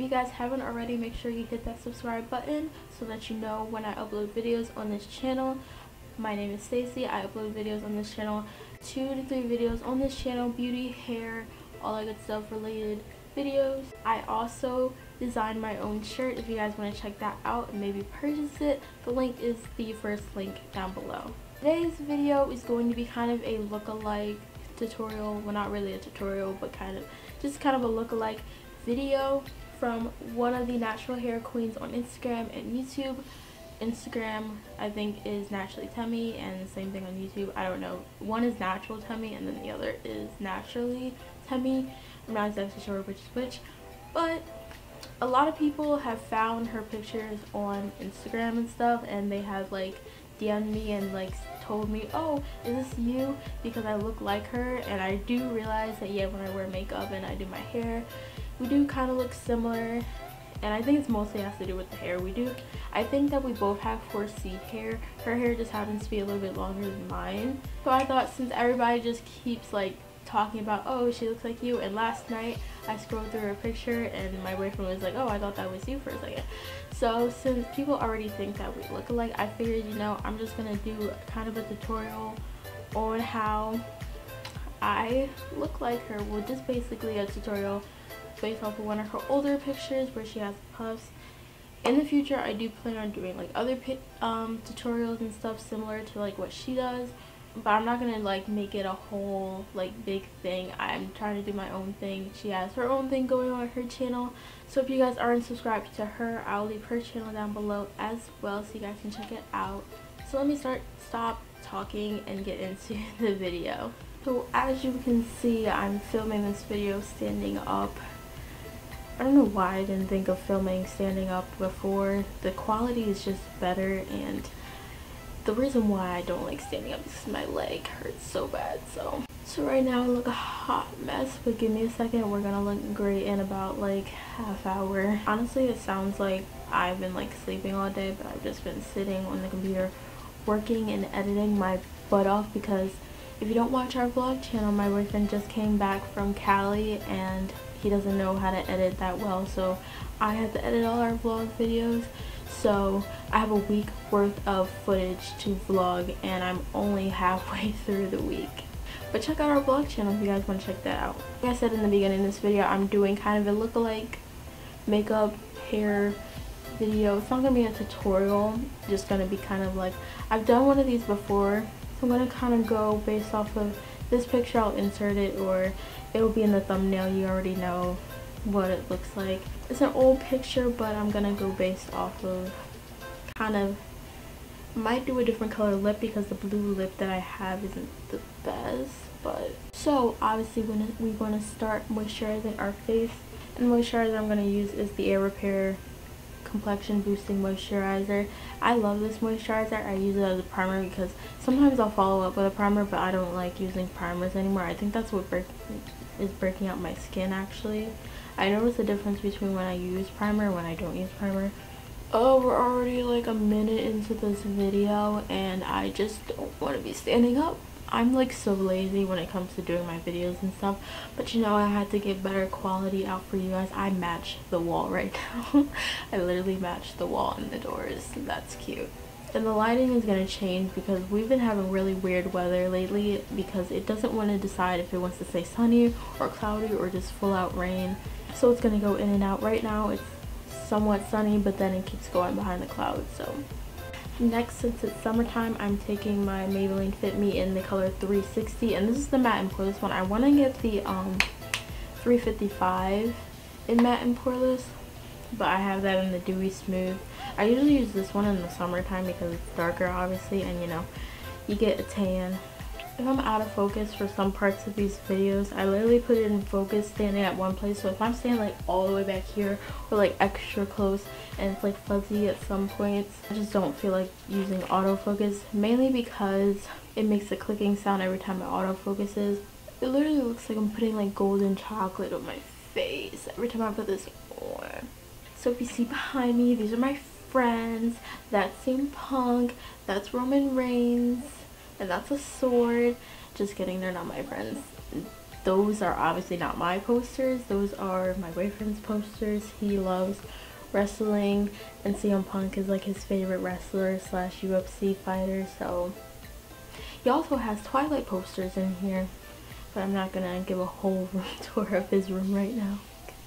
you guys haven't already, make sure you hit that subscribe button so that you know when I upload videos on this channel. My name is Staci. I upload videos on this channel, 2 to 3 videos on this channel, beauty, hair, all that good stuff related videos. I also designed my own shirt. If you guys want to check that out and maybe purchase it, the link is the first link down below. Today's video is going to be kind of a look-alike tutorial. Well, not really a tutorial, but kind of a look-alike video from one of the natural hair queens on Instagram and YouTube. Instagram, I think, is NATURALLYTEMI, and the same thing on YouTube. I don't know. One is NATURALLYTEMI and then the other is NATURALLYTEMI. I'm not exactly sure which is which, but a lot of people have found her pictures on Instagram and stuff, and they have like DM'd me and like told me, oh, is this you, because I look like her. And I do realize that, yeah, when I wear makeup and I do my hair, we do kind of look similar. And I think it's mostly has to do with the hair. I think that we both have 4C hair. Her hair just happens to be a little bit longer than mine. So I thought, since everybody just keeps like talking about, oh, she looks like you, and last night I scrolled through her picture and my boyfriend was like, oh, I thought that was you for a second. So since people already think that we look alike, I figured, you know, I'm just gonna do kind of a tutorial on how I look like her. Well, just basically a tutorial based off of one of her older pictures where she has puffs. In the future, I do plan on doing like other tutorials and stuff similar to like what she does, but I'm not gonna like make it a whole like big thing. I'm trying to do my own thing. She has her own thing going on her channel, so if you guys aren't subscribed to her, I'll leave her channel down below as well so you guys can check it out. So let me stop talking and get into the video. So as you can see, I'm filming this video standing up. I don't know why I didn't think of filming standing up before. The quality is just better, and the reason why I don't like standing up is because my leg hurts so bad. So right now I look a hot mess, but give me a second, we're gonna look great in about like half hour. Honestly, it sounds like I've been like sleeping all day, but I've just been sitting on the computer working and editing my butt off, because if you don't watch our vlog channel, my boyfriend just came back from Cali and he doesn't know how to edit that well, so I have to edit all our vlog videos. So I have a week worth of footage to vlog, and I'm only halfway through the week. But check out our vlog channel if you guys want to check that out. Like I said in the beginning of this video, I'm doing kind of a look-alike makeup, hair video. It's not going to be a tutorial, just going to be kind of like, I've done one of these before, so I'm going to kind of go based off of this picture. I'll insert it, or it'll be in the thumbnail. You already know what it looks like. It's an old picture, but I'm gonna go based off of kind of, might do a different color lip because the blue lip that I have isn't the best. But so obviously we're going to start moisturizing our face, and the moisturizer I'm going to use is the Air Repair complexion boosting moisturizer. I love this moisturizer. I use it as a primer because sometimes I'll follow up with a primer, but I don't like using primers anymore. I think that's what is breaking out my skin. Actually, I notice the difference between when I use primer and when I don't use primer. Oh, we're already like a minute into this video and I just don't want to be standing up. I'm like so lazy when it comes to doing my videos and stuff, but you know, I had to get better quality out for you guys. I match the wall right now. I literally match the wall and the doors. That's cute. And the lighting is going to change because we've been having really weird weather lately, because it doesn't want to decide if it wants to stay sunny or cloudy or just full out rain. So it's going to go in and out. Right now it's somewhat sunny, but then it keeps going behind the clouds. So next, since it's summertime, I'm taking my Maybelline Fit Me in the color 360, and this is the matte and poreless one. I want to get the 355 in matte and poreless, but I have that in the Dewy Smooth. I usually use this one in the summertime because it's darker, obviously, and you know, you get a tan. If I'm out of focus for some parts of these videos, I literally put it in focus standing at one place. So if I'm standing like all the way back here or like extra close and it's like fuzzy at some points, I just don't feel like using autofocus, mainly because it makes a clicking sound every time it autofocuses. It literally looks like I'm putting like golden chocolate on my face every time I put this on. So if you see behind me, these are my friends. That's Punk, that's Roman Reigns, and that's a sword. Just kidding, they're not my friends. those are obviously not my posters. Those are my boyfriend's posters. He loves wrestling, and CM Punk is like his favorite wrestler slash UFC fighter. So he also has Twilight posters in here, but I'm not gonna give a whole room tour of his room right now.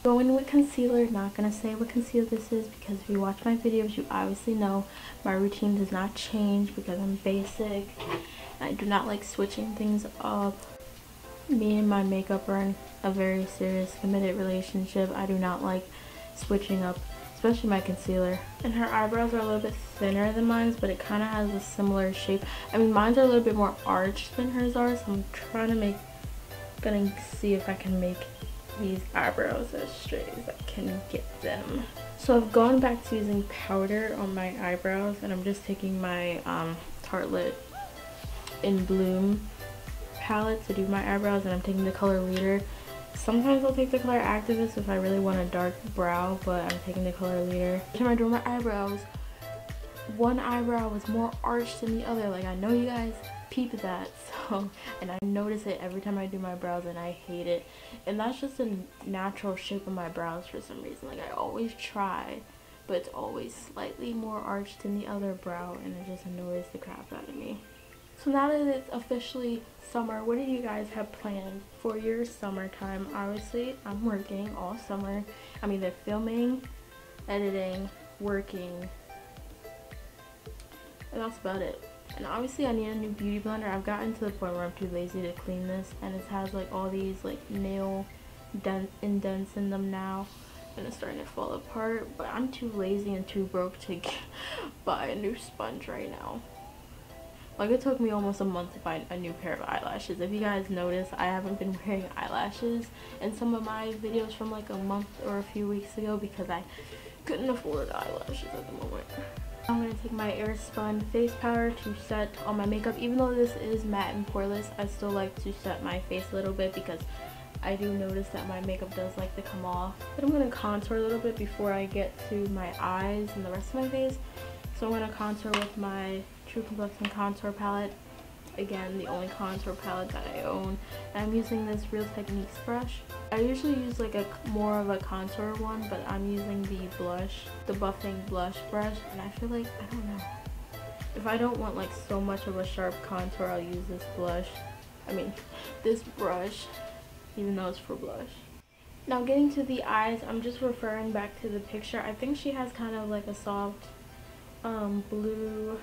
Going with concealer, not gonna say what concealer this is because if you watch my videos you obviously know my routine does not change because I'm basic. I do not like switching things up. Me and my makeup are in a very serious committed relationship. I do not like switching up, especially my concealer. And her eyebrows are a little bit thinner than mine, but it kind of has a similar shape. I mean, mine are a little bit more arched than hers are, so I'm gonna see if I can make these eyebrows as straight as I can get them. So I've gone back to using powder on my eyebrows, and I'm just taking my Tartelette in Bloom palette to do my eyebrows, and I'm taking the color Leader. Sometimes I'll take the color Activist if I really want a dark brow, but I'm taking the color Leader. Every time I do my eyebrows, one eyebrow is more arched than the other. Like, I know you guys peep that, so, and I notice it every time I do my brows and I hate it. And that's just a natural shape of my brows for some reason. Like, I always try, but it's always slightly more arched than the other brow, and it just annoys the crap out of me. So now that it's officially summer, what do you guys have planned for your summertime? Obviously, I'm working all summer. I'm either filming, editing, working, and that's about it. And obviously I need a new beauty blender. I've gotten to the point where I'm too lazy to clean this, and it has like all these like nail indents in them now, and it's starting to fall apart, but I'm too lazy and too broke to buy a new sponge right now. Like, it took me almost a month to buy a new pair of eyelashes. If you guys notice, I haven't been wearing eyelashes in some of my videos from like a month or a few weeks ago because I couldn't afford eyelashes at the moment. I'm going to take my Airspun face powder to set on my makeup. Even though this is matte and poreless, I still like to set my face a little bit because I do notice that my makeup does like to come off. But I'm going to contour a little bit before I get to my eyes and the rest of my face. So I'm going to contour with my True Complexion contour palette. Again, the only contour palette that I own. And I'm using this Real Techniques brush. I usually use like a more of a contour one, but I'm using the buffing blush brush, and I feel like, I don't know, if I don't want like so much of a sharp contour, I'll use this this brush, even though it's for blush. Now getting to the eyes, I'm just referring back to the picture. I think she has kind of like a soft blue,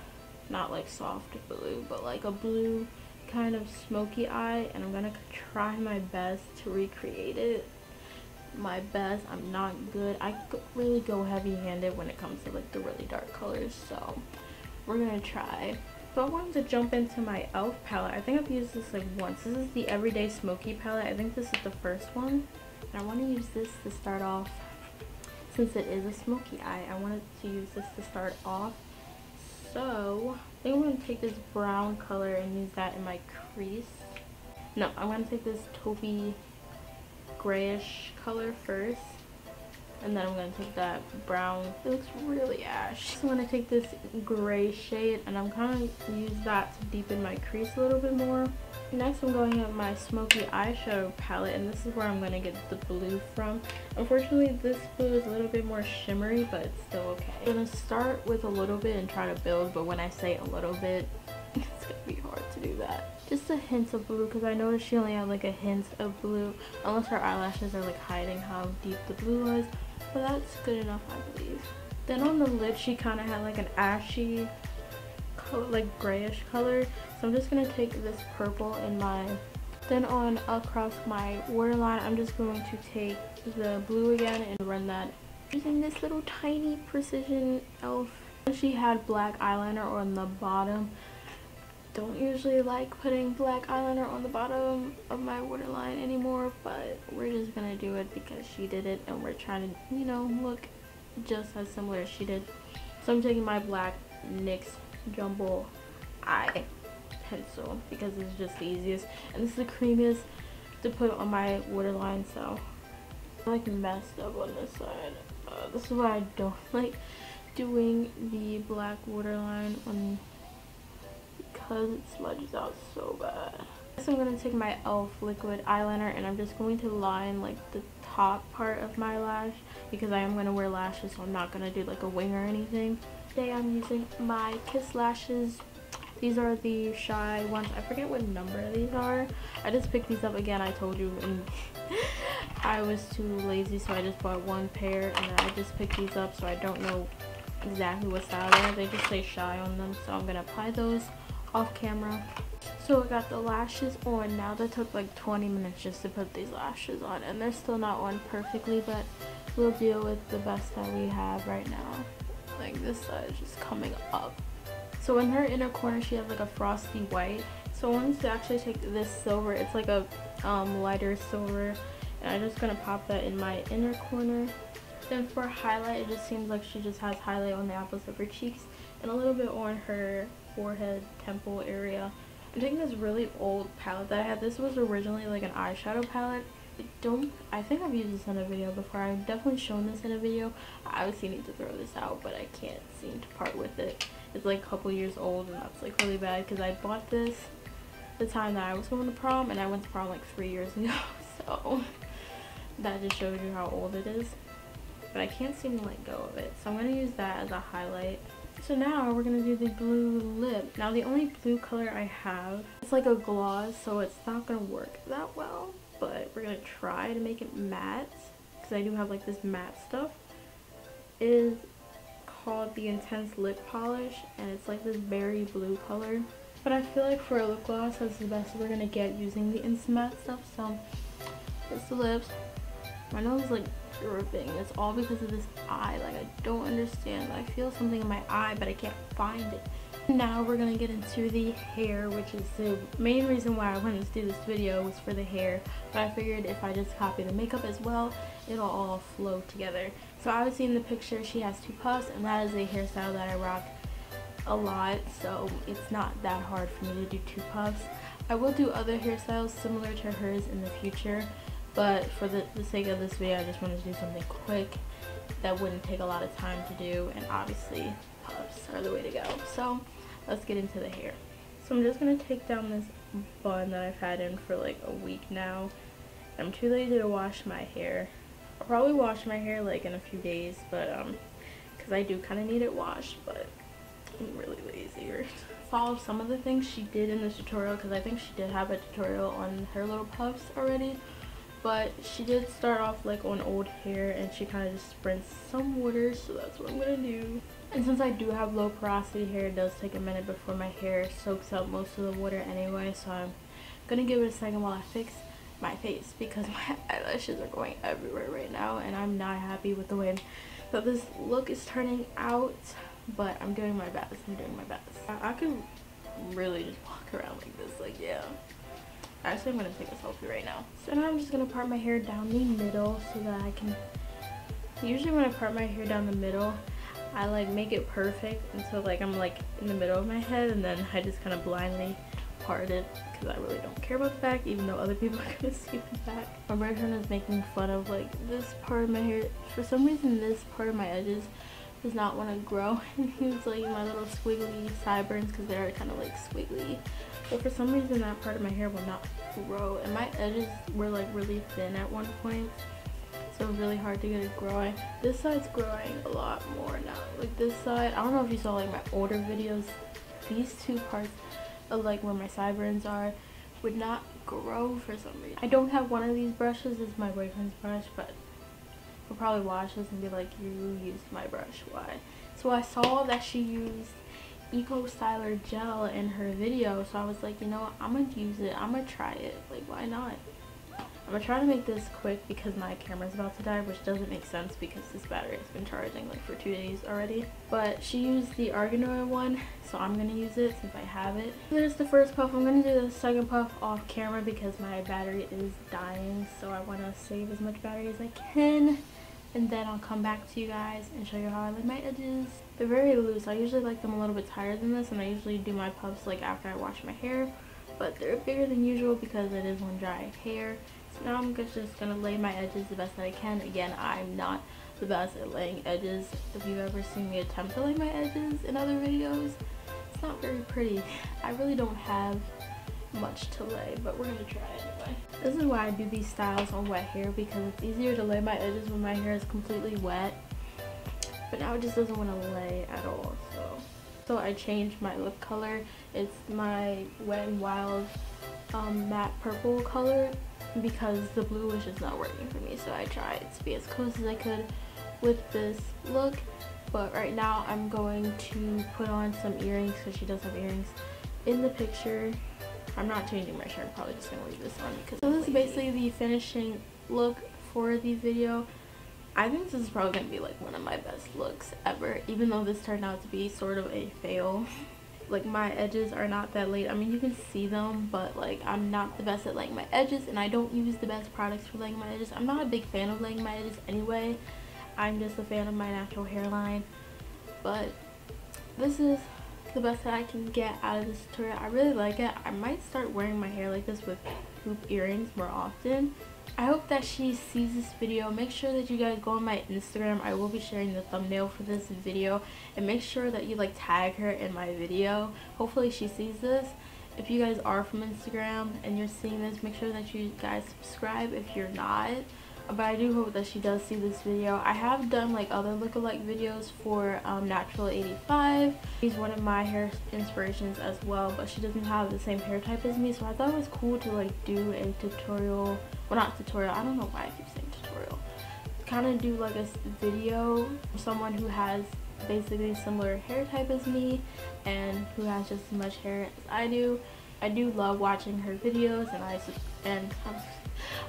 not like soft blue, but like a blue kind of smoky eye, and I'm gonna try my best to recreate it. I'm not good. I really go heavy-handed when it comes to like the really dark colors, so we're gonna try. So I wanted to jump into my e.l.f. palette. I think I've used this like once. This is the Everyday Smoky palette. I think this is the first one, and I want to use this to start off. Since it is a smoky eye, I wanted to use this to start off. So I think I'm going to take this brown color and use that in my crease. No, I'm going to take this taupey grayish color first, and then I'm going to take that brown. It looks really ash. So I'm going to take this gray shade, and I'm kind of use that to deepen my crease a little bit more. Next, I'm going at my smoky eyeshadow palette, and this is where I'm going to get the blue from. Unfortunately, this blue is a little bit more shimmery, but it's still okay. I'm going to start with a little bit and try to build, but when I say a little bit, it's going to be hard to do that. Just a hint of blue, because I noticed she only had like a hint of blue, unless her eyelashes are like hiding how deep the blue was, but that's good enough, I believe. Then on the lid, she kind of had like an ashy color, like grayish color, so I'm just going to take this purple in my, then on across my waterline, I'm just going to take the blue again and run that using this little tiny precision e.l.f. She had black eyeliner on the bottom. Don't usually like putting black eyeliner on the bottom of my waterline anymore, but we're just gonna do it because she did it, and we're trying to, you know, look just as similar as she did. So I'm taking my black NYX Jumbo Eye pencil because it's just the easiest, and this is the creamiest to put on my waterline. So I like messed up on this side. This is why I don't like doing the black waterline on, because it smudges out so bad. Next I'm going to take my e.l.f. liquid eyeliner and I'm just going to line like the top part of my lash because I am going to wear lashes, so I'm not going to do like a wing or anything. Today I'm using my Kiss lashes. These are the Shy ones. I forget what number these are. I just picked these up again, I told you, and I was too lazy, so I just bought one pair and then I just picked these up, so I don't know exactly what style they are. They just say Shy on them, so I'm going to apply those off camera. So I got the lashes on. Now that took like 20 minutes just to put these lashes on, and they're still not on perfectly, but we'll deal with the best that we have right now. Like this side is just coming up. So in her inner corner she has like a frosty white. So I wanted to actually take this silver. It's like a lighter silver, and I'm just gonna pop that in my inner corner. Then for highlight, it just seems like she just has highlight on the apples of her cheeks and a little bit on her forehead, temple area. I'm taking this really old palette that I had. This was originally like an eyeshadow palette. I think I've used this in a video before. I've definitely shown this in a video. I obviously need to throw this out, but I can't seem to part with it. It's like a couple years old, and that's like really bad because I bought this the time that I was going to prom, and I went to prom like 3 years ago. So that just shows you how old it is. But I can't seem to let go of it, so I'm going to use that as a highlight. So now we're going to do the blue lip. Now the only blue color I have, it's like a gloss, so it's not going to work that well, but we're going to try to make it matte because I do have like this matte stuff. It is called the Intense Lip Polish, and it's like this berry blue color. But I feel like for a lip gloss, that's the best we're going to get using the Instant Matte stuff. So it's the lips. My nose is like dripping. It's all because of this eye. Like, I don't understand. I feel something in my eye, but I can't find it. Now we're gonna get into the hair, which is the main reason why I wanted to do this video, was for the hair. But I figured if I just copy the makeup as well, it'll all flow together. So obviously in the picture she has 2 puffs, and that is a hairstyle that I rock a lot, so it's not that hard for me to do 2 puffs. I will do other hairstyles similar to hers in the future, but for the sake of this video, I just wanted to do something quick that wouldn't take a lot of time to do, and obviously puffs are the way to go. So let's get into the hair. So I'm just going to take down this bun that I've had in for like a week now. I'm too lazy to wash my hair. I'll probably wash my hair like in a few days, but because I do kind of need it washed, but I'm really lazy. Follow some of the things she did in this tutorial, because I think she did have a tutorial on her little puffs already. But she did start off like on old hair, and she kind of just spritzed some water, so that's what I'm gonna do. And since I do have low porosity hair, it does take a minute before my hair soaks up most of the water anyway, so I'm gonna give it a second while I fix my face, because my eyelashes are going everywhere right now, and I'm not happy with the way that this look is turning out, but I'm doing my best. I could really just walk around like this, like, yeah. Actually, I'm going to take a selfie right now. So now I'm just going to part my hair down the middle so that I can... Usually when I part my hair down the middle, I like make it perfect. And so like I'm like in the middle of my head, and then I just kind of blindly part it because I really don't care about the back, even though other people are going to see the back. My boyfriend is making fun of like this part of my hair. For some reason, this part of my edges does not want to grow. And he was like my little squiggly sideburns, because they're kind of like squiggly. But for some reason that part of my hair will not grow, and my edges were like really thin at one point, so it was really hard to get it growing. This side's growing a lot more now. Like this side, I don't know if you saw like my older videos, these 2 parts of like where my sideburns are would not grow for some reason. I don't have one of these brushes. This is my boyfriend's brush, but he'll probably watch this and be like, you used my brush, why? So I saw that she used Eco Styler gel in her video, so I was like, you know what, I'm gonna use it. I'm gonna try it. Like, why not? I'm gonna try to make this quick because my camera's about to die, which doesn't make sense because this battery has been charging like for 2 days already. But she used the argan oil one, so I'm gonna use it since I have it. There's the first puff. I'm gonna do the second puff off camera because my battery is dying, so I want to save as much battery as I can. And then I'll come back to you guys and show you how I lay my edges. They're very loose. I usually like them a little bit tighter than this, and I usually do my puffs like after I wash my hair. But they're bigger than usual because it is on dry hair. So now I'm just gonna lay my edges the best that I can. Again, I'm not the best at laying edges. If you've ever seen me attempt to lay my edges in other videos, it's not very pretty. I really don't have much to lay, but we're gonna try anyway. This is why I do these styles on wet hair, because it's easier to lay my edges when my hair is completely wet, but now it just doesn't want to lay at all. So I changed my lip color. It's my Wet n Wild matte purple color, because the blue was just not working for me, so I tried to be as close as I could with this look. But right now I'm going to put on some earrings, because she does have earrings in the picture. I'm not changing my shirt, I'm probably just gonna leave this on because so this is basically the finishing look for the video. I think this is probably gonna be like one of my best looks ever, even though this turned out to be sort of a fail. Like, my edges are not that laid. I mean, you can see them, but like, I'm not the best at laying my edges, and I don't use the best products for laying my edges. I'm not a big fan of laying my edges anyway. I'm just a fan of my natural hairline. But this is the best that I can get out of this tutorial. I really like it. I might start wearing my hair like this with hoop earrings more often. I hope that she sees this video. Make sure that you guys go on my Instagram. I will be sharing the thumbnail for this video, and make sure that you like tag her in my video. Hopefully she sees this. If you guys are from Instagram and you're seeing this, make sure that you guys subscribe if you're not. But I do hope that she does see this video. I have done like other lookalike videos for Natural85. She's one of my hair inspirations as well, but she doesn't have the same hair type as me, so I thought it was cool to like do a tutorial. Well, not tutorial, I don't know why I keep saying tutorial. Kind of do like a video for someone who has basically similar hair type as me and who has just as much hair as I do. I do love watching her videos, and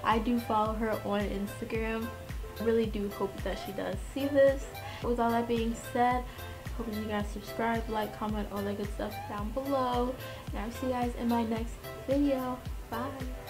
I do follow her on Instagram. I really do hope that she does see this. With all that being said, hope you guys subscribe, like, comment, all that good stuff down below. And I'll see you guys in my next video. Bye.